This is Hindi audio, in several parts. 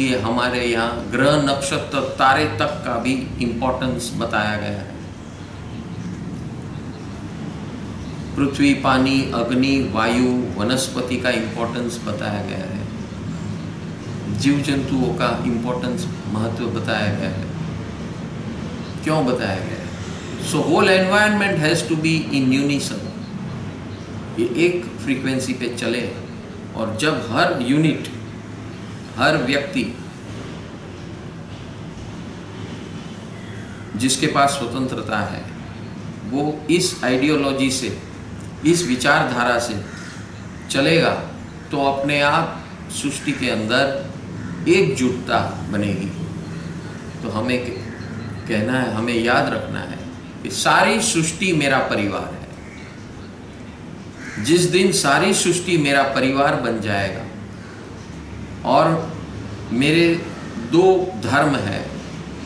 इसीलिए हमारे यहाँ ग्रह नक्षत्र तारे तक का भी इम्पोर्टेंस बताया गया है। पृथ्वी, पानी, अग्नि, वायु, वनस्पति का इम्पोर्टेंस बताया गया है। जीव जंतुओं का इम्पोर्टेंस, महत्व बताया गया है। क्यों बताया गया है? So whole environment has to be in unison, ये एक फ्रीक्वेंसी पे चले। और जब हर यूनिट, हर व्यक्ति जिसके पास स्वतंत्रता है, वो इस आइडियोलॉजी से, इस विचारधारा से चलेगा, तो अपने आप सृष्टि के अंदर एकजुटता बनेगी। तो हमें कहना है, हमें याद रखना है कि सारी सृष्टि मेरा परिवार है। जिस दिन सारी सृष्टि मेरा परिवार बन जाएगा और मेरे दो धर्म है,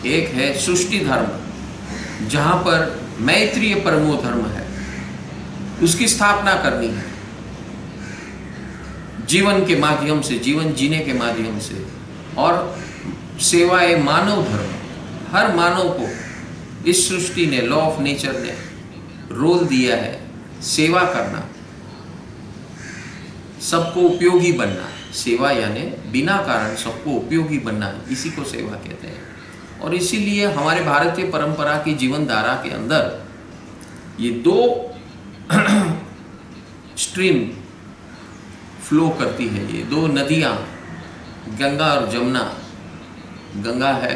एक है सृष्टि धर्म जहाँ पर मैत्रीय परमो धर्म है, उसकी स्थापना करनी है जीवन के माध्यम से, जीवन जीने के माध्यम से। और सेवाए मानव धर्म, हर मानव को इस सृष्टि ने, लॉ ऑफ नेचर ने रोल दिया है सेवा करना, सबको उपयोगी बनना। सेवा यानी बिना कारण सबको उपयोगी बनना, इसी को सेवा कहते हैं। और इसीलिए हमारे भारतीय परंपरा की जीवन धारा के अंदर ये दो स्ट्रीम फ्लो करती है, ये दो नदियाँ, गंगा और जमुना। गंगा है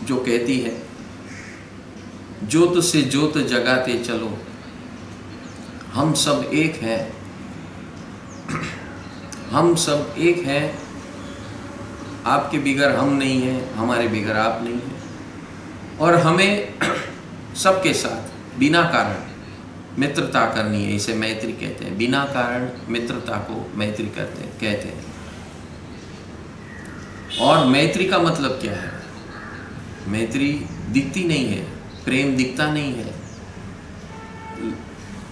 जो कहती है ज्योत से ज्योत जगाते चलो, हम सब एक हैं, हम सब एक हैं, आपके बिगर हम नहीं हैं, हमारे बिगर आप नहीं हैं। और हमें सबके साथ बिना कारण मित्रता करनी है, इसे मैत्री कहते हैं। बिना कारण मित्रता को मैत्री कहते हैं। और मैत्री का मतलब क्या है? मैत्री दिखती नहीं है, प्रेम दिखता नहीं है,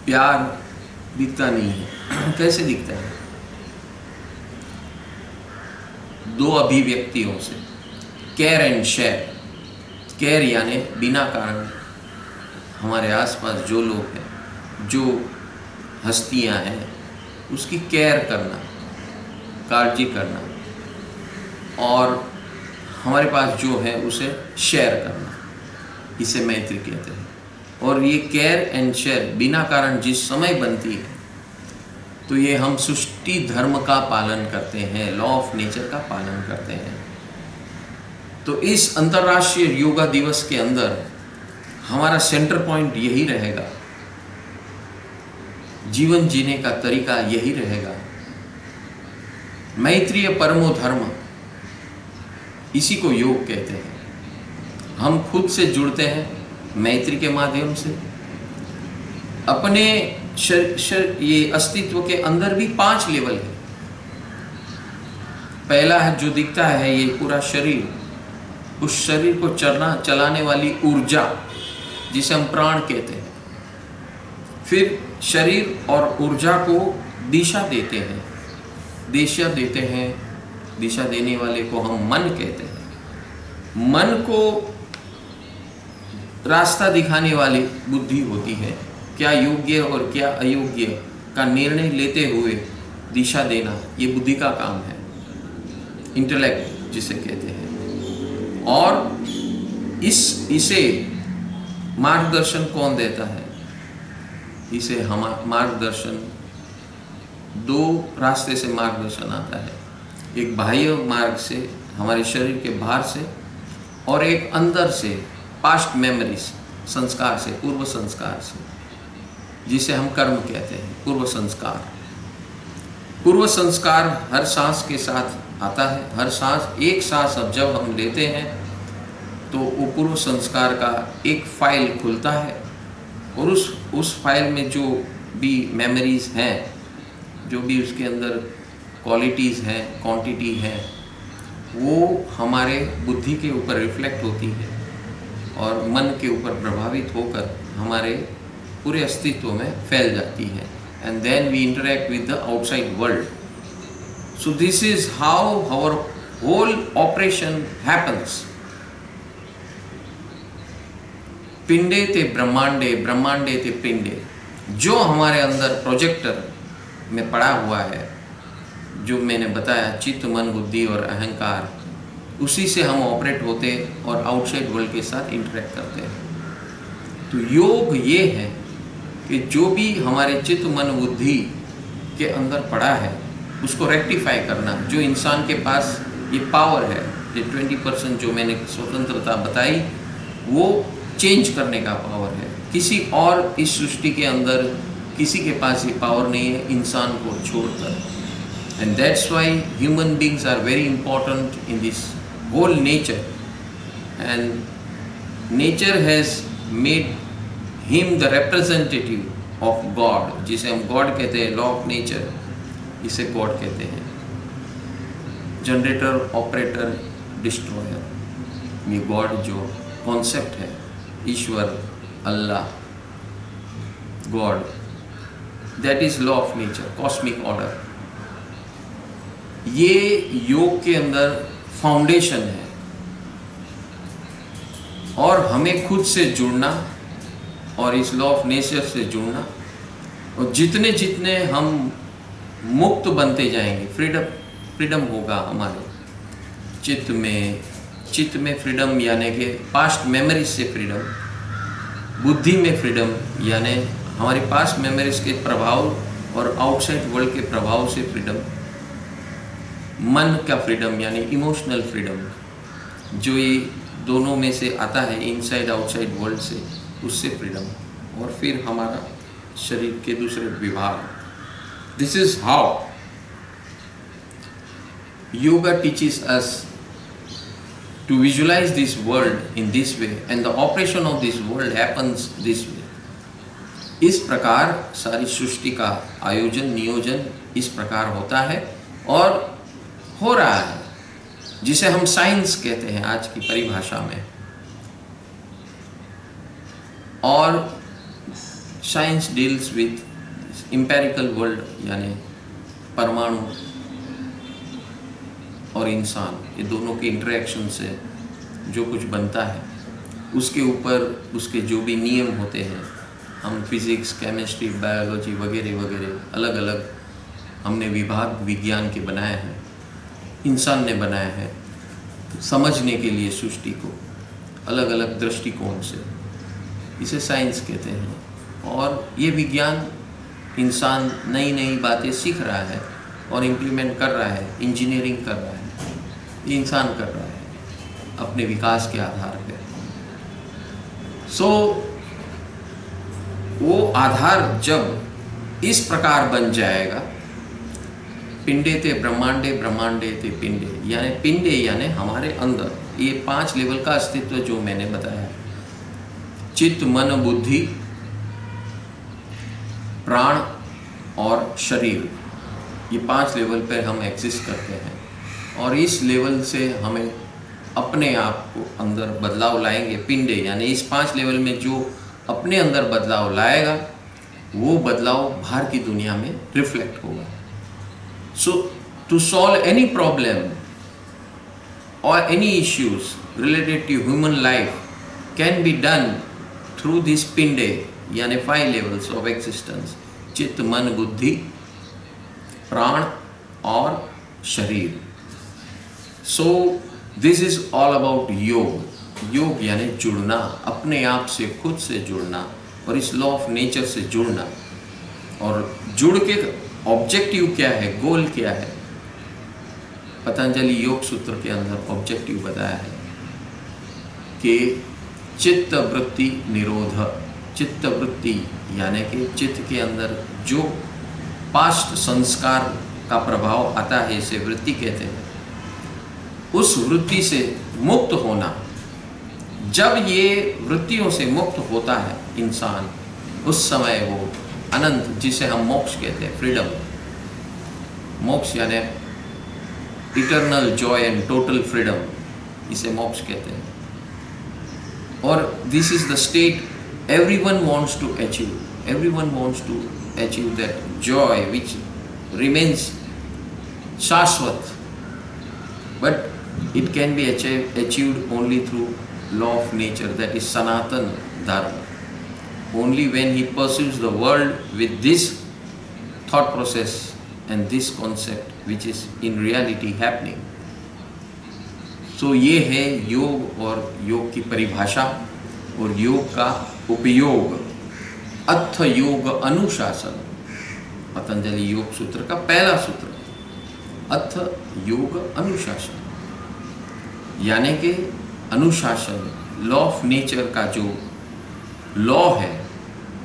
प्यार दिखता नहीं है। कैसे दिखता है? दो अभिव्यक्तियों से, केयर एंड शेयर। केयर यानी बिना कारण हमारे आसपास जो लोग हैं, जो हस्तियां हैं, उसकी केयर करना, काळजी करना, और हमारे पास जो है उसे शेयर करना, इसे मैत्री कहते हैं। और ये केयर एंड शेयर बिना कारण जिस समय बनती है, तो ये हम सृष्टि धर्म का पालन करते हैं, लॉ ऑफ नेचर का पालन करते हैं। तो इस अंतर्राष्ट्रीय योगा दिवस के अंदर हमारा सेंटर पॉइंट यही रहेगा, जीवन जीने का तरीका यही रहेगा, मैत्रीय परमो धर्म, इसी को योग कहते हैं। हम खुद से जुड़ते हैं मैत्री के माध्यम से। अपने ये अस्तित्व के अंदर भी 5 लेवल है। पहला है जो दिखता है, ये पूरा शरीर, उस शरीर को चलाने वाली ऊर्जा जिसे हम प्राण कहते हैं। फिर शरीर और ऊर्जा को दिशा देते हैं, दिशा देने वाले को हम मन कहते हैं। मन को रास्ता दिखाने वाली बुद्धि होती है, क्या योग्य और क्या अयोग्य का निर्णय लेते हुए दिशा देना, ये बुद्धि का काम है, इंटेलेक्ट जिसे कहते हैं। और इसे मार्गदर्शन कौन देता है? इसे हम मार्गदर्शन, 2 रास्ते से मार्गदर्शन आता है। एक बाह्य मार्ग से, हमारे शरीर के बाहर से, और एक अंदर से, पास्ट मेमोरीज, संस्कार से, पूर्व संस्कार से, जिसे हम कर्म कहते हैं, पूर्व संस्कार। पूर्व संस्कार हर सांस के साथ आता है। हर सांस, एक सांस अब जब हम लेते हैं तो वो पूर्व संस्कार का एक फाइल खुलता है, और उस फाइल में जो भी मेमोरीज हैं, जो भी उसके अंदर क्वालिटीज़ हैं, क्वांटिटी है, वो हमारे बुद्धि के ऊपर रिफ्लेक्ट होती है और मन के ऊपर प्रभावित होकर हमारे पूरे अस्तित्व में फैल जाती है। And then we interact with the outside world. So this is how our whole operation happens. पिंडे ते ब्रह्मांडे, ब्रह्मांडे ते पिंडे। जो हमारे अंदर प्रोजेक्टर में पड़ा हुआ है, जो मैंने बताया, चित्त, मन, बुद्धि और अहंकार, उसी से हम ऑपरेट होते और आउटसाइड वर्ल्ड के साथ इंटरेक्ट करते हैं। तो योग ये है कि जो भी हमारे चित्त, मन, बुद्धि के अंदर पड़ा है उसको रेक्टिफाई करना। जो इंसान के पास ये पावर है, ये 20% जो मैंने स्वतंत्रता बताई, वो चेंज करने का पावर है। किसी और इस सृष्टि के अंदर किसी के पास ये पावर नहीं है, इंसान को छोड़कर। And that's why human beings are very important in this whole nature. And nature has made him the representative of God, जिसे हम गॉड कहते हैं, लॉ ऑफ नेचर, इसे गॉड कहते हैं। जनरेटर, ऑपरेटर, डिस्ट्रॉयर, ये गॉड जो कॉन्सेप्ट है, ईश्वर, Allah, God, that is law of nature, cosmic order. ये योग के अंदर फाउंडेशन है। और हमें खुद से जुड़ना और इस लॉ ऑफ नेचर से जुड़ना, और जितने जितने हम मुक्त बनते जाएंगे, फ्रीडम होगा हमारे चित्त में फ्रीडम, यानी कि पास्ट मेमोरीज से फ्रीडम, बुद्धि में फ्रीडम, यानी हमारे पास्ट मेमोरीज के प्रभाव और आउटसाइड वर्ल्ड के प्रभाव से फ्रीडम, मन का फ्रीडम यानी इमोशनल फ्रीडम, जो ये दोनों में से आता है, इनसाइड आउटसाइड वर्ल्ड से, उससे फ्रीडम, और फिर हमारा शरीर के दूसरे विभाग। This is how yoga teaches us to visualize this world in this way, and the operation of this world happens this way. इस प्रकार सारी सृष्टि का आयोजन, नियोजन इस प्रकार होता है और हो रहा है, जिसे हम साइंस कहते हैं आज की परिभाषा में। और science deals with empirical world, यानी परमाणु और इंसान, ये दोनों के इंटरेक्शन से जो कुछ बनता है, उसके ऊपर उसके जो भी नियम होते हैं, हम फिजिक्स, केमिस्ट्री, बायोलॉजी वगैरह वगैरह अलग अलग हमने विभाग विज्ञान के बनाए हैं, इंसान ने बनाया है समझने के लिए सृष्टि को अलग अलग दृष्टिकोण से। इसे साइंस कहते हैं। और ये विज्ञान, इंसान नई नई बातें सीख रहा है और इम्प्लीमेंट कर रहा है, इंजीनियरिंग कर रहा है, ये इंसान कर रहा है अपने विकास के आधार पर। सो वो आधार जब इस प्रकार बन जाएगा, पिंडे ते ब्रह्मांडे, ब्रह्मांडे ते पिंडे, यानी पिंडे यानी हमारे अंदर ये 5 लेवल का अस्तित्व जो मैंने बताया, चित्त, मन, बुद्धि, प्राण और शरीर, ये 5 लेवल पर हम एग्जिस्ट करते हैं। और इस लेवल से हमें अपने आप को अंदर बदलाव लाएंगे। पिंडे यानी इस 5 लेवल में जो अपने अंदर बदलाव लाएगा, वो बदलाव बाहर की दुनिया में रिफ्लेक्ट होगा। So to solve any problem और any issues related to human life can be done through this पिंडे, यानी 5 लेवल्स ऑफ एग्जिस्टेंस, चित्त, मन, बुद्धि, प्राण और शरीर। So this is all about योग। योग यानी जुड़ना, अपने आप से, खुद से जुड़ना और इस लॉ ऑफ नेचर से जुड़ना। और जुड़ के ऑब्जेक्टिव क्या है, गोल क्या है, पतंजलि योग सूत्र के अंदर ऑब्जेक्टिव बताया है कि चित्त वृत्ति निरोध। चित्त वृत्ति यानी कि चित्त के अंदर जो पास्ट संस्कार का प्रभाव आता है, इसे वृत्ति कहते हैं। उस वृत्ति से मुक्त होना। जब ये वृत्तियों से मुक्त होता है इंसान, उस समय वो अनंत, जिसे हम मोक्ष कहते हैं, फ्रीडम, मोक्ष यानी eternal joy and total freedom, इसे मोक्ष कहते हैं। और this is the state everyone wants to achieve. Everyone wants to achieve that joy which remains शाश्वत, but it can be achieved only through law of nature, that is Sanatan Dharma. Only when he pursues the world with this thought process and this concept which is in reality happening. So ये है योग और योग की परिभाषा और योग का उपयोग. अथ योग अनुशासन, पतंजलि योग सूत्र का पहला सूत्र, अथ योग अनुशासन, यानी कि अनुशासन, लॉ ऑफ नेचर का जो लॉ है,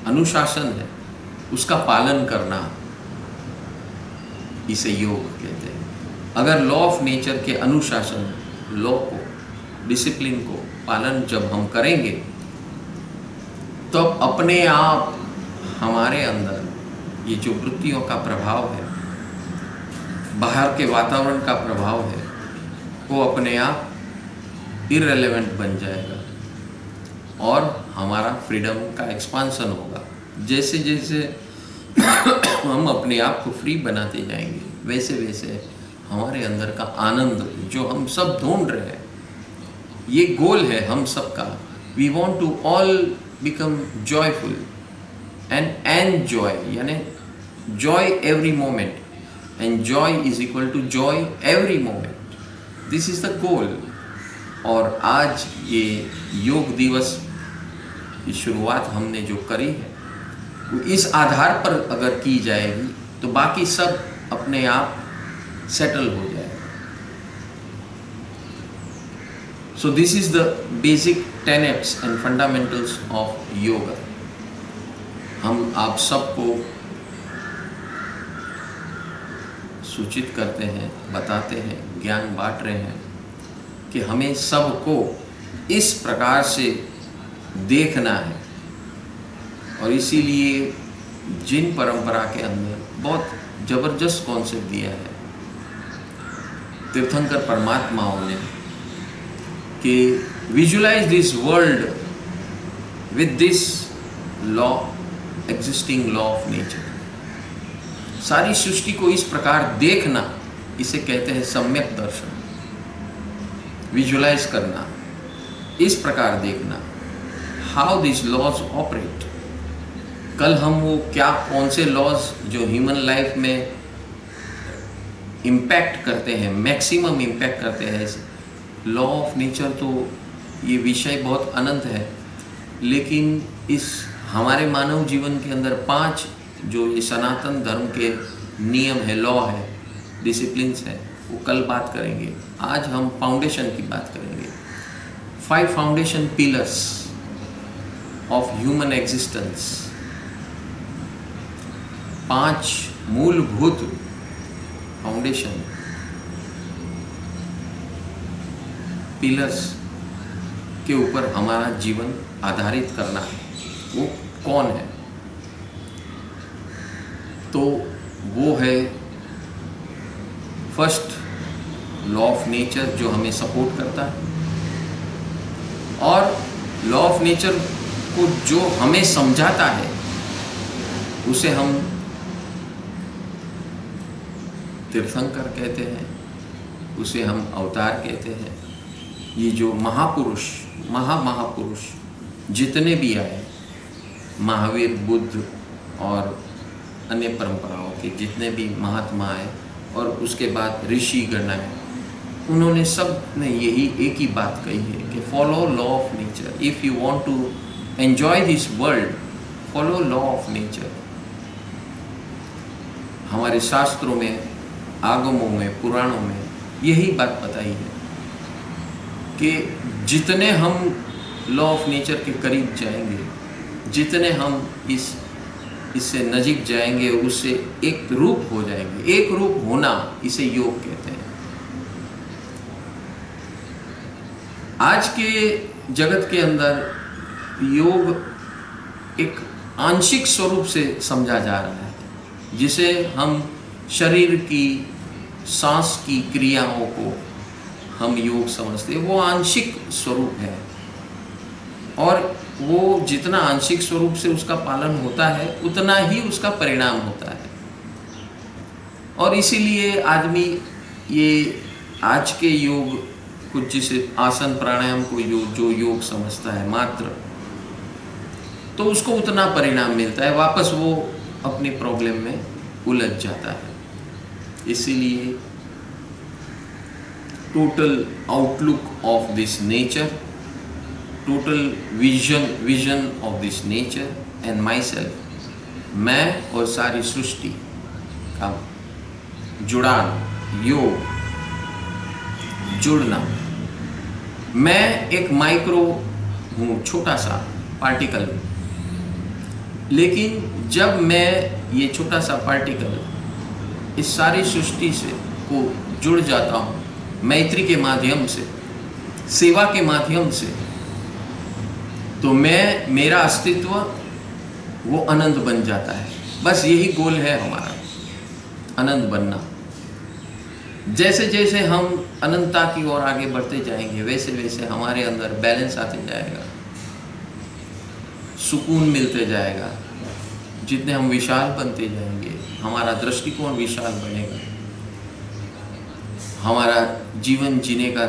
अनुशासन है, उसका पालन करना, इसे योग कहते हैं. अगर लॉ ऑफ नेचर के अनुशासन, लॉ को, डिसिप्लिन को पालन जब हम करेंगे तो अपने आप हमारे अंदर ये जो वृत्तियों का प्रभाव है, बाहर के वातावरण का प्रभाव है, वो अपने आप इररिलेवेंट बन जाएगा और हमारा फ्रीडम का एक्सपांसन होगा. जैसे जैसे हम अपने आप को फ्री बनाते जाएंगे, वैसे वैसे हमारे अंदर का आनंद जो हम सब ढूंढ रहे हैं, ये गोल है हम सबका. We want to all become joyful and enjoy, यानी joy every moment, and joy is equal to joy every moment. This is the goal. और आज ये योग दिवस की शुरुआत हमने जो करी है, वो इस आधार पर अगर की जाएगी तो बाकी सब अपने आप सेटल हो जाएगा. So this is the basic tenets and fundamentals of yoga. हम आप सबको सूचित करते हैं, बताते हैं, ज्ञान बांट रहे हैं कि हमें सबको इस प्रकार से देखना है. और इसीलिए जिन परंपरा के अंदर बहुत जबरदस्त कॉन्सेप्ट दिया है तीर्थंकर परमात्माओं ने कि visualise this world with this law, existing law of nature. सारी सृष्टि को इस प्रकार देखना, इसे कहते हैं सम्यक दर्शन. विजुअलाइज करना, इस प्रकार देखना, हाउ दिस लॉज ऑपरेट. कल हम वो क्या, कौन से लॉज जो ह्यूमन लाइफ में इम्पैक्ट करते हैं, मैक्सिमम इम्पैक्ट करते हैं. लॉ ऑफ नेचर तो ये विषय बहुत अनंत है, लेकिन इस हमारे मानव जीवन के अंदर 5 जो ये सनातन धर्म के नियम है, लॉ है, डिसिप्लिन्स है, वो कल बात करेंगे. आज हम फाउंडेशन की बात करेंगे. 5 foundation pillars of human existence. 5 मूलभूत फाउंडेशन पिलर्स के ऊपर हमारा जीवन आधारित करना है. वो कौन है? तो वो है फर्स्ट लॉ ऑफ नेचर जो हमें सपोर्ट करता है, और लॉ ऑफ नेचर को जो हमें समझाता है उसे हम तीर्थंकर कहते हैं, उसे हम अवतार कहते हैं. ये जो महापुरुष, महापुरुष जितने भी आए, महावीर, बुद्ध और अन्य परंपराओं के जितने भी महात्मा आए, और उसके बाद ऋषि गण आए, उन्होंने सब ने यही एक ही बात कही है कि follow law of nature. If you want to enjoy this world, follow law of nature. हमारे शास्त्रों में, आगमों में, पुराणों में यही बात बताई है कि जितने हम लॉ ऑफ नेचर के करीब जाएंगे, जितने हम इससे नजीक जाएंगे, उससे एक रूप हो जाएंगे. एक रूप होना, इसे योग कहते हैं. आज के जगत के अंदर योग एक आंशिक स्वरूप से समझा जा रहा है, जिसे हम शरीर की, सांस की क्रियाओं को हम योग समझते हैं. वो आंशिक स्वरूप है, और वो जितना आंशिक स्वरूप से उसका पालन होता है, उतना ही उसका परिणाम होता है. और इसीलिए आदमी ये आज के योग कुछ जिसे आसन प्राणायाम को जो योग समझता है मात्र, तो उसको उतना परिणाम मिलता है, वापस वो अपनी प्रॉब्लम में उलझ जाता है। इसीलिए total outlook of this nature, total vision of this nature and my self, मैं और सारी सृष्टि का जुड़ान, योग, जुड़ना। मैं एक माइक्रो हूँ, छोटा सा पार्टिकल, लेकिन जब मैं ये छोटा सा पार्टिकल इस सारी सृष्टि से को जुड़ जाता हूँ मैत्री के माध्यम से, सेवा के माध्यम से, तो मेरा अस्तित्व वो अनंत बन जाता है। बस यही गोल है हमारा, अनंत बनना। जैसे जैसे हम अनंतता की ओर आगे बढ़ते जाएंगे, वैसे वैसे हमारे अंदर बैलेंस आते जाएगा, सुकून मिलते जाएगा। जितने हम विशाल बनते जाएंगे, हमारा दृष्टिकोण विशाल बनेगा, हमारा जीवन जीने का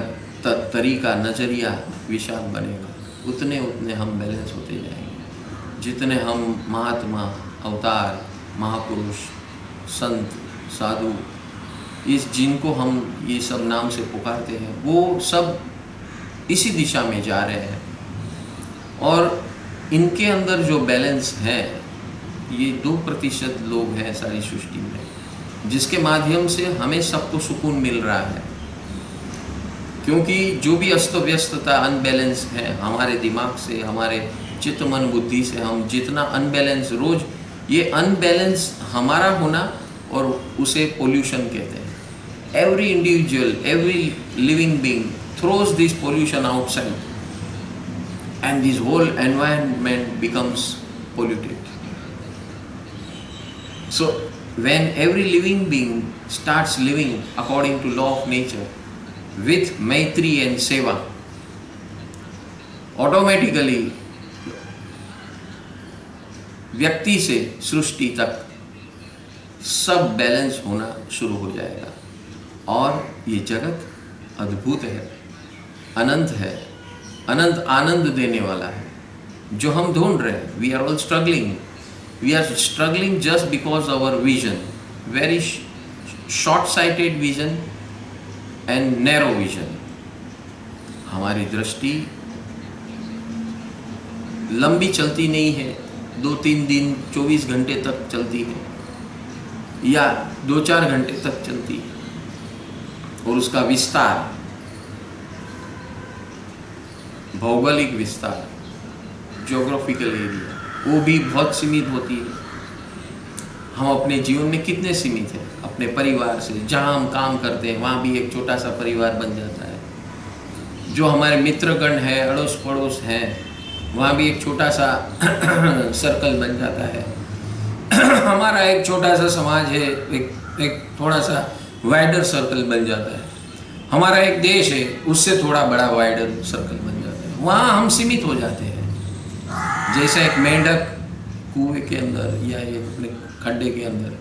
तरीका, नज़रिया विशाल बनेगा, उतने उतने हम बैलेंस होते जाएंगे। जितने हम महात्मा, अवतार, महापुरुष, संत, साधु, इस जिनको हम ये सब नाम से पुकारते हैं, वो सब इसी दिशा में जा रहे हैं। और इनके अंदर जो बैलेंस है, ये 2% लोग हैं सारी सृष्टि में, जिसके माध्यम से हमें सबको सुकून मिल रहा है। क्योंकि जो भी अस्त व्यस्तता, अनबैलेंस है हमारे दिमाग से, हमारे चित्त मन बुद्धि से, हम जितना अनबैलेंस रोज, ये अनबैलेंस हमारा होना, और उसे पोल्यूशन कहते हैं। Every individual, every living being throws this pollution outside, and this whole environment becomes polluted. So when every living being starts living according to law of nature with maitri and seva, automatically व्यक्ति से सृष्टि तक सब बैलेंस होना शुरू हो जाएगा। और ये जगत अद्भुत है, अनंत है, अनंत आनंद देने वाला है, जो हम ढूंढ रहे हैं। We are all struggling just because our vision, very short sighted vision and narrow vision. हमारी दृष्टि लंबी चलती नहीं है, 2-3 दिन 24 घंटे तक चलती है, या 2-4 घंटे तक चलती है, और उसका विस्तार, भौगोलिक विस्तार, ज्योग्राफिकल एरिया, वो भी बहुत सीमित होती है। हम अपने जीवन में कितने सीमित हैं, अपने परिवार से। जहाँ हम काम करते हैं वहाँ भी एक छोटा सा परिवार बन जाता है। जो हमारे मित्रगण है, अड़ोस पड़ोस हैं, वहाँ भी एक छोटा सा सर्कल बन जाता है। हमारा एक छोटा सा समाज है, एक थोड़ा सा वाइडर सर्कल बन जाता है। हमारा एक देश है, उससे थोड़ा बड़ा वाइडर सर्कल बन जाता है। वहाँ हम सीमित हो जाते हैं। जैसे एक मेंढक कुएं के अंदर या एक खड्डे के अंदर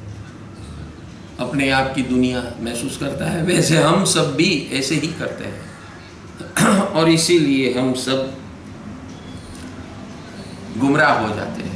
अपने आप की दुनिया महसूस करता है, वैसे हम सब भी ऐसे ही करते हैं। और इसीलिए हम सब गुमराह हो जाते हैं।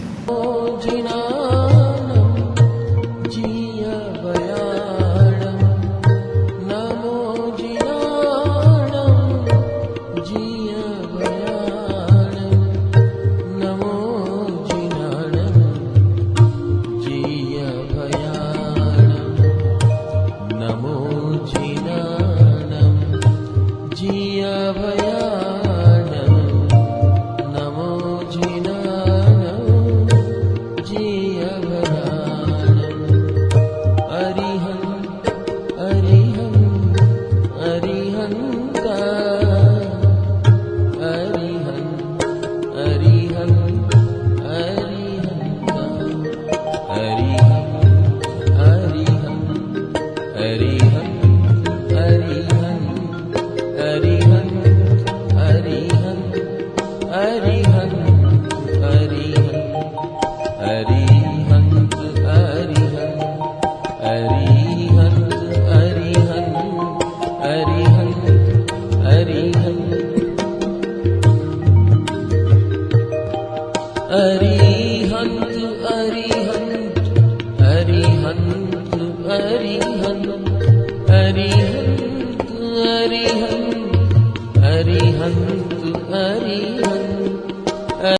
अरिहंत